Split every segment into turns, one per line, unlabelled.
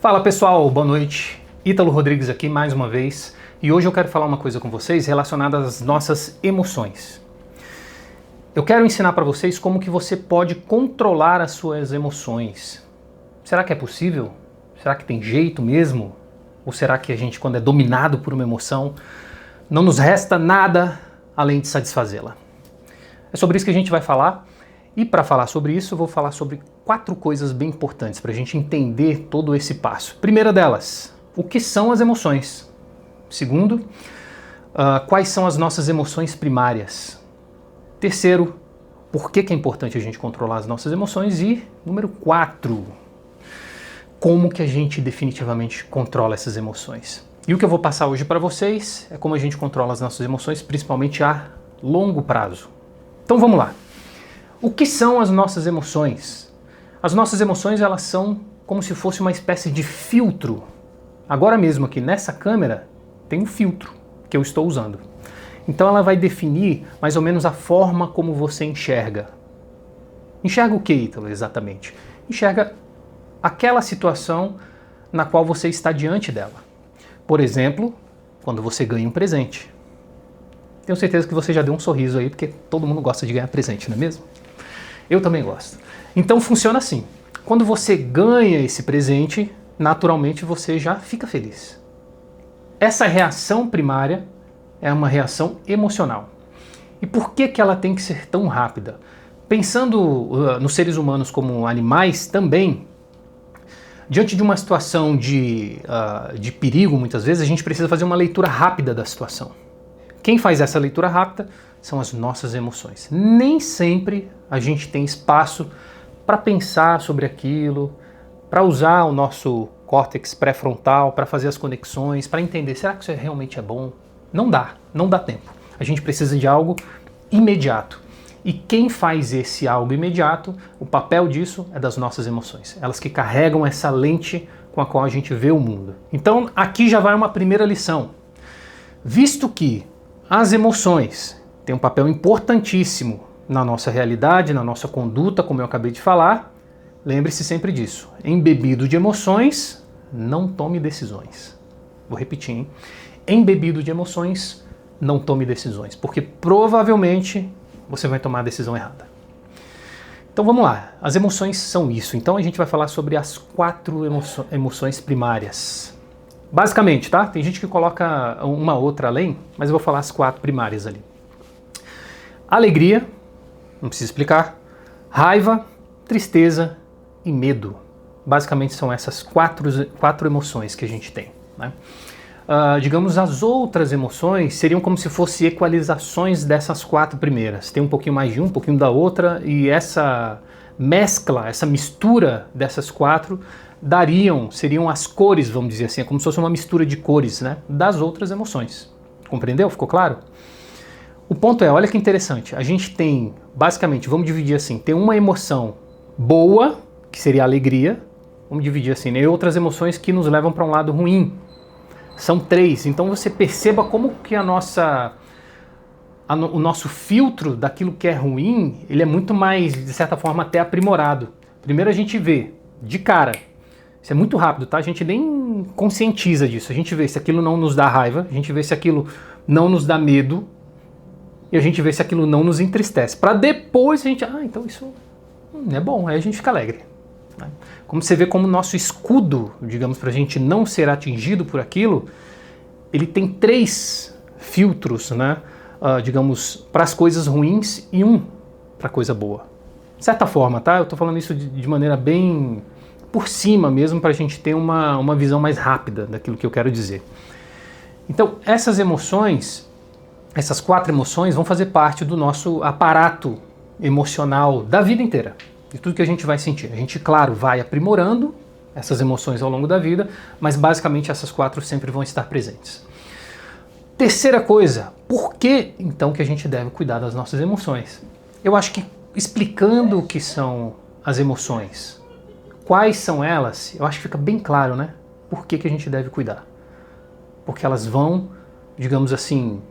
Fala pessoal, boa noite. Ítalo Rodrigues aqui mais uma vez e hoje eu quero falar uma coisa com vocês relacionada às nossas emoções. Eu quero ensinar para vocês como que você pode controlar as suas emoções. Será que é possível? Será que tem jeito mesmo? Ou será que a gente, quando é dominado por uma emoção, não nos resta nada além de satisfazê-la? É sobre isso que a gente vai falar. E para falar sobre isso, eu vou falar sobre 4 coisas bem importantes para a gente entender todo esse passo. Primeira delas, o que são as emoções? Segundo, quais são as nossas emoções primárias? Terceiro, por que é importante a gente controlar as nossas emoções? E número 4, como que a gente definitivamente controla essas emoções? E o que eu vou passar hoje para vocês é como a gente controla as nossas emoções, principalmente a longo prazo. Então vamos lá. O que são as nossas emoções? As nossas emoções, elas são como se fosse uma espécie de filtro. Agora mesmo aqui nessa câmera tem um filtro que eu estou usando. Então ela vai definir mais ou menos a forma como você enxerga. Enxerga o que, Ítalo, exatamente? Enxerga aquela situação na qual você está diante dela. Por exemplo, quando você ganha um presente. Tenho certeza que você já deu um sorriso aí, porque todo mundo gosta de ganhar presente, não é mesmo? Eu também gosto. Então funciona assim. Quando você ganha esse presente, naturalmente você já fica feliz. Essa reação primária é uma reação emocional. E por que ela tem que ser tão rápida? Pensando nos seres humanos como animais também, diante de uma situação de perigo, muitas vezes, a gente precisa fazer uma leitura rápida da situação. Quem faz essa leitura rápida são as nossas emoções. Nem sempre a gente tem espaço para pensar sobre aquilo, para usar o nosso córtex pré-frontal, para fazer as conexões, para entender, será que isso realmente é bom? Não dá tempo. A gente precisa de algo imediato. E quem faz esse algo imediato, o papel disso é das nossas emoções. Elas que carregam essa lente com a qual a gente vê o mundo. Então aqui já vai uma primeira lição. Visto que as emoções têm um papel importantíssimo na nossa realidade, na nossa conduta, como eu acabei de falar, lembre-se sempre disso. Embebido de emoções, não tome decisões. Vou repetir, hein? Embebido de emoções, não tome decisões, porque provavelmente você vai tomar a decisão errada. Então vamos lá, as emoções são isso. Então a gente vai falar sobre as 4 emoções primárias. Basicamente, tá? Tem gente que coloca uma outra além, mas eu vou falar as 4 primárias ali. Alegria, não preciso explicar. Raiva, tristeza e medo. Basicamente são essas 4 emoções que a gente tem, né? Digamos, as outras emoções seriam como se fossem equalizações dessas 4 primeiras. Tem um pouquinho mais de um pouquinho da outra, e essa mescla, essa mistura dessas 4 seriam as cores, vamos dizer assim, é como se fosse uma mistura de cores, né, das outras emoções. Compreendeu? Ficou claro? O ponto é, olha que interessante, a gente tem, basicamente, vamos dividir assim, tem uma emoção boa, que seria a alegria, vamos dividir assim, né, e outras emoções que nos levam para um lado ruim. São 3, então você perceba como que o nosso filtro daquilo que é ruim, ele é muito mais, de certa forma, até aprimorado. Primeiro a gente vê, de cara, isso é muito rápido, tá? A gente nem conscientiza disso. A gente vê se aquilo não nos dá raiva, a gente vê se aquilo não nos dá medo, e a gente vê se aquilo não nos entristece. Para depois a gente, então isso é bom, aí a gente fica alegre. Né? Como você vê como o nosso escudo, digamos, para a gente não ser atingido por aquilo, ele tem 3 filtros, né? Digamos, para as coisas ruins e 1 para a coisa boa. De certa forma, tá? Eu estou falando isso de maneira bem por cima mesmo, para a gente ter uma visão mais rápida daquilo que eu quero dizer. Então, essas emoções, essas 4 emoções vão fazer parte do nosso aparato emocional da vida inteira, de tudo que a gente vai sentir. A gente, claro, vai aprimorando essas emoções ao longo da vida, mas basicamente essas 4 sempre vão estar presentes. Terceira coisa, por que então que a gente deve cuidar das nossas emoções? Eu acho que explicando o que são as emoções, quais são elas, eu acho que fica bem claro, né? Por que a gente deve cuidar? Porque elas vão, digamos assim,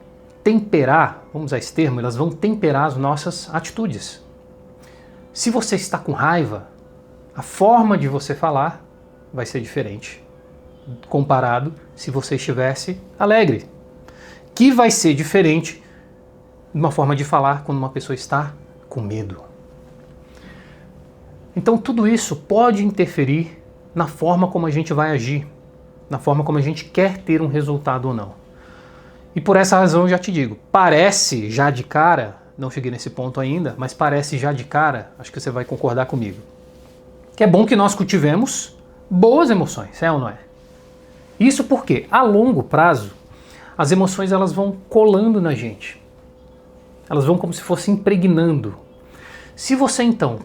temperar, vamos usar esse termo, elas vão temperar as nossas atitudes. Se você está com raiva, a forma de você falar vai ser diferente comparado se você estivesse alegre, que vai ser diferente de uma forma de falar quando uma pessoa está com medo. Então tudo isso pode interferir na forma como a gente vai agir, na forma como a gente quer ter um resultado ou não. E por essa razão eu já te digo, parece já de cara, não cheguei nesse ponto ainda, mas parece já de cara, acho que você vai concordar comigo, que é bom que nós cultivemos boas emoções, é ou não é? Isso porque, a longo prazo, as emoções elas vão colando na gente. Elas vão como se fossem impregnando. Se você então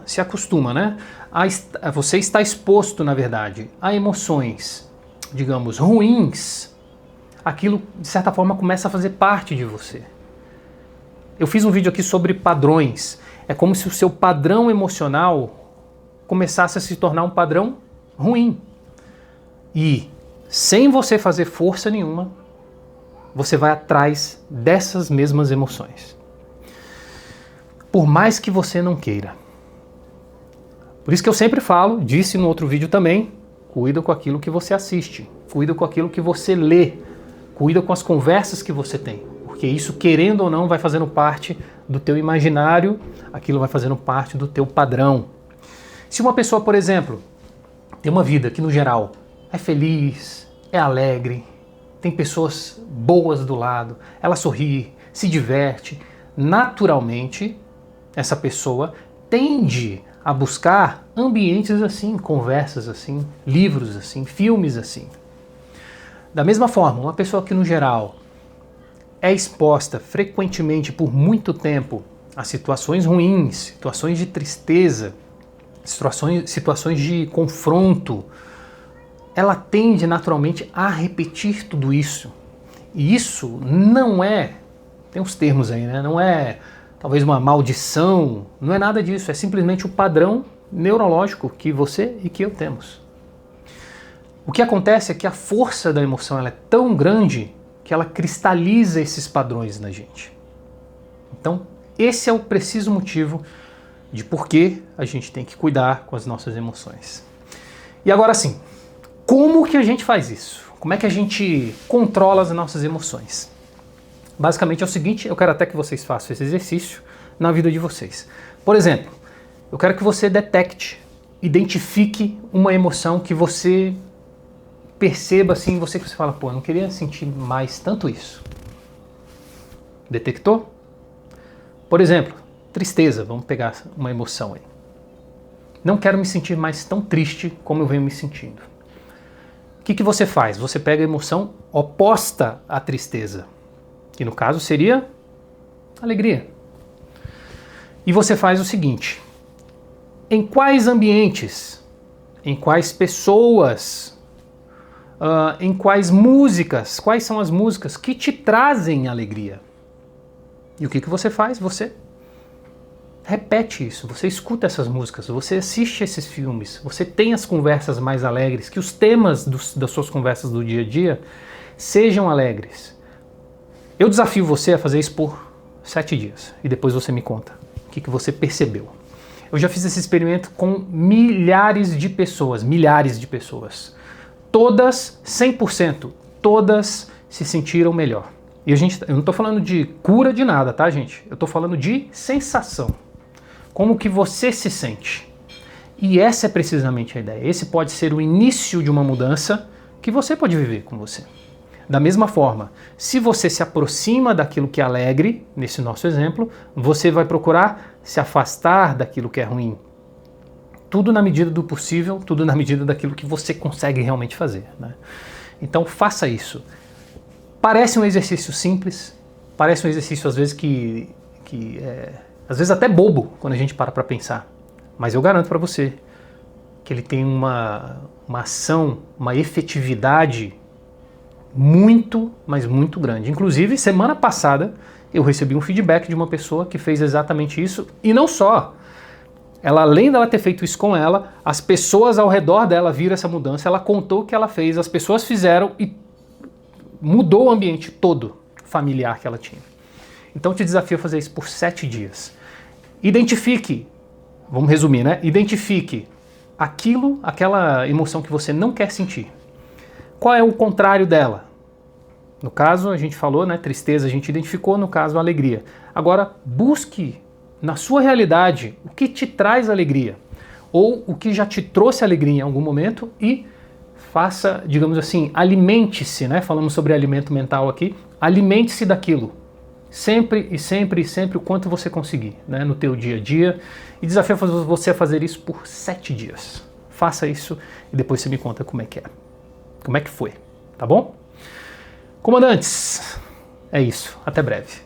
se acostuma, né? Você está exposto, na verdade, a emoções, digamos, ruins, aquilo, de certa forma, começa a fazer parte de você. Eu fiz um vídeo aqui sobre padrões. É como se o seu padrão emocional começasse a se tornar um padrão ruim. E, sem você fazer força nenhuma, você vai atrás dessas mesmas emoções. Por mais que você não queira. Por isso que eu sempre falo, disse no outro vídeo também, cuida com aquilo que você assiste, cuida com aquilo que você lê, cuida com as conversas que você tem. Porque isso, querendo ou não, vai fazendo parte do teu imaginário, aquilo vai fazendo parte do teu padrão. Se uma pessoa, por exemplo, tem uma vida que, no geral, é feliz, é alegre, tem pessoas boas do lado, ela sorri, se diverte, naturalmente, essa pessoa tende a buscar ambientes assim, conversas assim, livros assim, filmes assim. Da mesma forma, uma pessoa que, no geral, é exposta frequentemente por muito tempo a situações ruins, situações de tristeza, situações de confronto, ela tende naturalmente a repetir tudo isso. E isso não é, tem uns termos aí, né? Não é talvez uma maldição, não é nada disso, é simplesmente o padrão neurológico que você e que eu temos. O que acontece é que a força da emoção ela é tão grande que ela cristaliza esses padrões na gente. Então, esse é o preciso motivo de por que a gente tem que cuidar com as nossas emoções. E agora sim, como que a gente faz isso? Como é que a gente controla as nossas emoções? Basicamente é o seguinte, eu quero até que vocês façam esse exercício na vida de vocês. Por exemplo, eu quero que você detecte, identifique uma emoção que você perceba assim, você fala, pô, eu não queria sentir mais tanto isso. Detectou? Por exemplo, tristeza, vamos pegar uma emoção aí. Não quero me sentir mais tão triste como eu venho me sentindo. O que você faz? Você pega a emoção oposta à tristeza, que no caso seria alegria. E você faz o seguinte, em quais ambientes, em quais pessoas, em quais músicas, quais são as músicas que te trazem alegria? E o que você faz? Você repete isso, você escuta essas músicas, você assiste esses filmes, você tem as conversas mais alegres, que os temas das suas conversas do dia a dia sejam alegres. Eu desafio você a fazer isso por 7 dias e depois você me conta o que você percebeu. Eu já fiz esse experimento com milhares de pessoas. Todas, 100%, todas se sentiram melhor. E eu não estou falando de cura de nada, tá, gente? Eu estou falando de sensação. Como que você se sente. E essa é precisamente a ideia. Esse pode ser o início de uma mudança que você pode viver com você. Da mesma forma, se você se aproxima daquilo que é alegre, nesse nosso exemplo, você vai procurar se afastar daquilo que é ruim. Tudo na medida do possível, tudo na medida daquilo que você consegue realmente fazer, né? Então faça isso. Parece um exercício simples, parece um exercício às vezes às vezes até bobo quando a gente para pensar, mas eu garanto para você que ele tem uma ação, uma efetividade muito, mas muito grande. Inclusive, semana passada, eu recebi um feedback de uma pessoa que fez exatamente isso, e não só. Ela, além dela ter feito isso com ela, as pessoas ao redor dela viram essa mudança, ela contou o que ela fez, as pessoas fizeram e mudou o ambiente todo familiar que ela tinha. Então eu te desafio a fazer isso por 7 dias. Identifique, vamos resumir, né? Identifique aquela emoção que você não quer sentir. qual é o contrário dela? No caso, a gente falou, né, tristeza a gente identificou, no caso, a alegria. Agora, busque na sua realidade o que te traz alegria, ou o que já te trouxe alegria em algum momento e faça, digamos assim, alimente-se, né? Falamos sobre alimento mental aqui, alimente-se daquilo. Sempre e sempre e sempre o quanto você conseguir, né, no teu dia a dia. E desafio você a fazer isso por 7 dias. Faça isso e depois você me conta como é que foi, tá bom? Comandantes, é isso. Até breve.